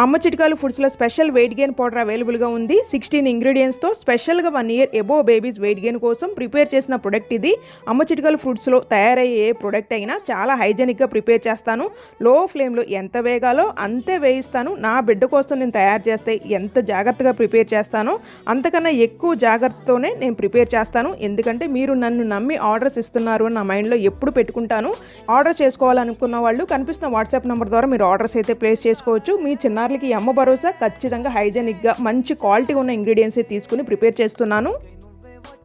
అమ్మ చిట్కాలు ఫుడ్స్లో special weight gain powder అవైలబుల్గా ఉంది. 16 ఇంగ్రీడియంట్స్తో స్పెషల్గా 1 year above babies weight gain కోసం ప్రిపేర్ చేసిన ప్రొడక్ట్ ఇది. అమ్మ చిట్కాలు ఫుడ్స్లో తయారయ్యే ఏ ప్రొడక్ట్ అయినా చాలా హైజెనిక్గా ప్రిపేర్ చేస్తాను. లో ఫ్లేమ్లో ఎంత వేగాలో అంతే వేయిస్తాను. నా బిడ్డ కోసం నేను తయారు చేస్తే ఎంత జాగ్రత్తగా ప్రిపేర్ చేస్తానో అంతకన్నా ఎక్కువ జాగ్రత్తతోనే నేను ప్రిపేర్ చేస్తాను. ఎందుకంటే మీరు నన్ను నమ్మి ఆర్డర్స్ ఇస్తున్నారు అని నా మైండ్లో ఎప్పుడు పెట్టుకుంటాను. ఆర్డర్ చేసుకోవాలనుకున్న వాళ్ళు కనిపిస్తున్న వాట్సాప్ నెంబర్ ద్వారా మీరు ఆర్డర్స్ అయితే ప్లేస్ చేసుకోవచ్చు. మీ చిన్న అమ్మ భరోసా ఖచ్చితంగా హైజెనిక్గా మంచి క్వాలిటీ ఉన్న ఇంగ్రీడియంట్స్ తీసుకుని ప్రిపేర్ చేస్తున్నాను.